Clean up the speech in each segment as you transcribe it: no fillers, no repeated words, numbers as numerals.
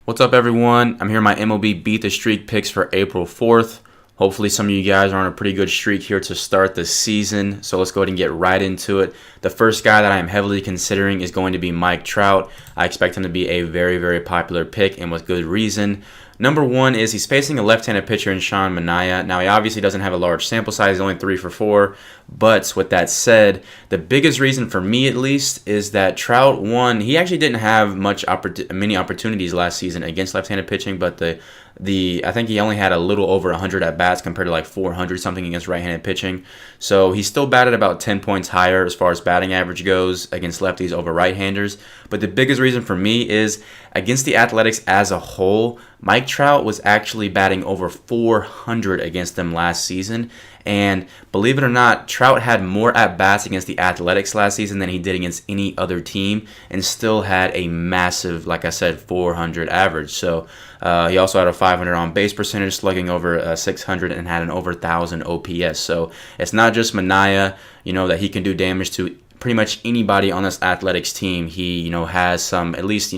What's up, everyone? I'm here with my MLB Beat the Streak picks for April 4th. Hopefully some of you guys are on a pretty good streak here to start the season. So let's go ahead and get right into it. The first guy that I am heavily considering is going to be Mike Trout. I expect him to be a very, very popular pick, and with good reason. Number one is he's facing a left-handed pitcher in Sean Manaea. Now, he obviously doesn't have a large sample size, only 3 for 4. But with that said, the biggest reason for me, at least, is that Trout, one, he actually didn't have many opportunities last season against left-handed pitching, but I think he only had a little over 100 at-bats compared to like 400 something against right-handed pitching. So he still batted about 10 points higher as far as batting average goes against lefties over right-handers. But the biggest reason for me is against the Athletics as a whole, Mike Trout was actually batting over 400 against them last season. And believe it or not, Trout had more at-bats against the Athletics last season than he did against any other team, and still had a massive, like I said, 400 average. So he also had a 500 on-base percentage, slugging over 600, and had an over 1,000 OPS. So it's not just Manaea, that he can do damage to. Pretty much anybody on this Athletics team, he has some, at least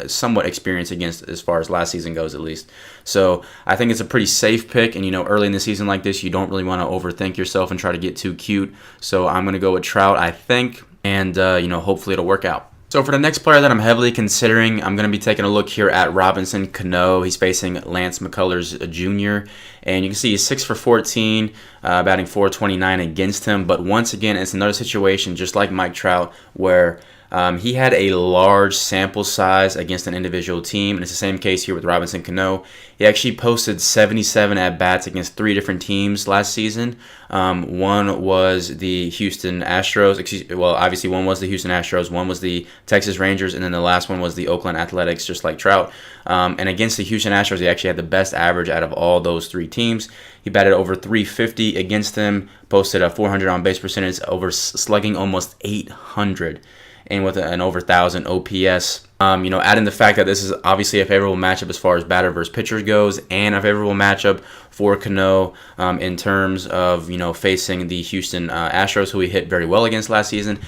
somewhat experience against, as far as last season goes, at least. So I think it's a pretty safe pick, and early in the season like this, you don't really want to overthink yourself and try to get too cute. So I'm gonna go with Trout, I think, and hopefully it'll work out. So for the next player that I'm heavily considering, I'm going to be taking a look here at Robinson Cano. He's facing Lance McCullers Jr. And you can see he's 6 for 14, batting .429 against him. But once again, it's another situation just like Mike Trout where he had a large sample size against an individual team, and it's the same case here with Robinson Cano. He actually posted 77 at-bats against 3 different teams last season. One was the Houston Astros. Obviously one was the Houston Astros, one was the Texas Rangers, and then the last one was the Oakland Athletics, just like Trout. And against the Houston Astros, he actually had the best average out of all those 3 teams. He batted over .350 against them, posted a 400 on-base percentage, slugging almost 800. And with an over 1,000 OPS. Adding the fact that this is obviously a favorable matchup as far as batter versus pitcher goes, and a favorable matchup for Cano in terms of facing the Houston Astros, who he hit very well against last season.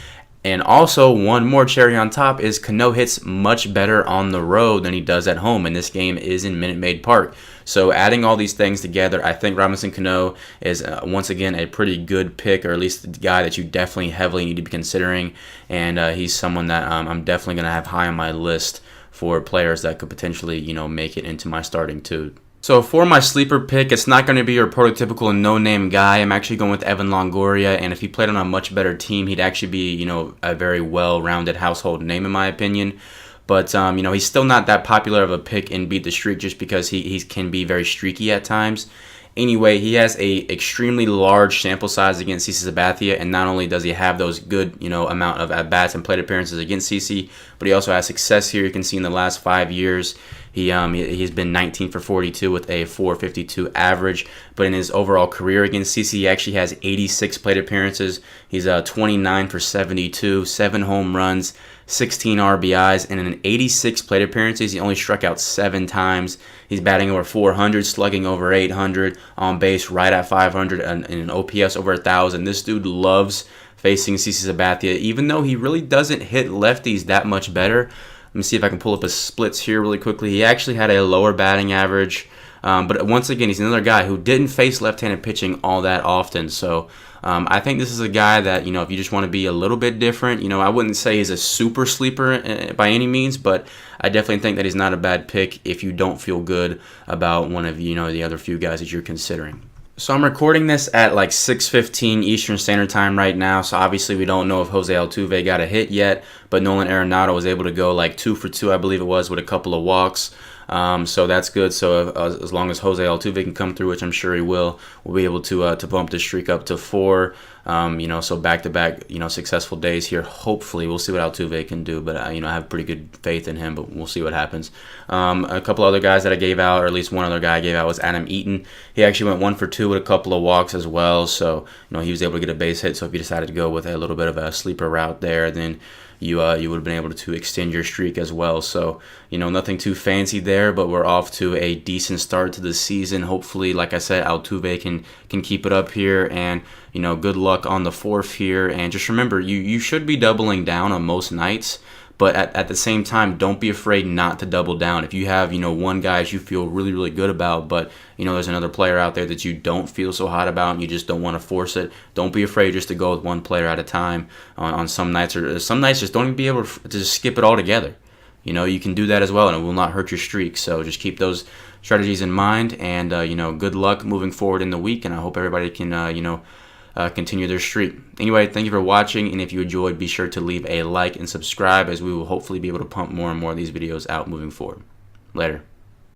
And also, one more cherry on top is Cano hits much better on the road than he does at home, and this game is in Minute Maid Park. So adding all these things together, I think Robinson Cano is, once again, a pretty good pick, or at least the guy that you definitely heavily need to be considering. And he's someone that I'm definitely going to have high on my list for players that could potentially, make it into my starting two. So for my sleeper pick, it's not going to be your prototypical no-name guy. I'm actually going with Evan Longoria, and if he played on a much better team, he'd actually be, a very well-rounded household name in my opinion. But, he's still not that popular of a pick in Beat the Streak just because he can be very streaky at times. Anyway, he has a extremely large sample size against CC Sabathia, and not only does he have those good, amount of at-bats and plate appearances against CC, but he also has success here. You can see in the last 5 years, he's been 19 for 42 with a .452 average. But in his overall career against CC, he actually has 86 plate appearances. He's 29 for 72, 7 home runs, 16 RBIs, and in 86 plate appearances, he only struck out 7 times. He's batting over 400, slugging over 800, on base right at 500, and an OPS over 1,000. This dude loves facing CC Sabathia, even though he really doesn't hit lefties that much better. Let me see if I can pull up his splits here really quickly. He actually had a lower batting average. But once again, he's another guy who didn't face left-handed pitching all that often. So I think this is a guy that, if you just want to be a little bit different, I wouldn't say he's a super sleeper by any means, but I definitely think that he's not a bad pick if you don't feel good about one of, the other few guys that you're considering. So I'm recording this at like 6:15 Eastern Standard Time right now, so obviously we don't know if Jose Altuve got a hit yet, but Nolan Arenado was able to go like 2 for 2, I believe it was, with a couple of walks. So that's good. So as long as Jose Altuve can come through, which I'm sure he will, we'll be able to bump the streak up to 4. So back-to-back, successful days here. Hopefully, we'll see what Altuve can do, but I have pretty good faith in him, but we'll see what happens. A couple other guys that I gave out, or at least one other guy I gave out, was Adam Eaton. He actually went 1 for 2 with a couple of walks as well, so he was able to get a base hit. So if you decided to go with a little bit of a sleeper route there, then you would have been able to extend your streak as well. So, nothing too fancy there, but we're off to a decent start to the season. Hopefully, like I said, Altuve can keep it up here, and, good luck on the 4th here. And just remember, you should be doubling down on most nights, But at the same time, don't be afraid not to double down. If you have, one guy you feel really, really good about, but, there's another player out there that you don't feel so hot about and you just don't want to force it, don't be afraid just to go with one player at a time on some nights. Or some nights just don't even be able to just skip it all together. You can do that as well, and it will not hurt your streak. So just keep those strategies in mind, and, good luck moving forward in the week, and I hope everybody can, continue their streak. Anyway, thank you for watching, and if you enjoyed, be sure to leave a like and subscribe, as we will hopefully be able to pump more and more of these videos out moving forward. Later.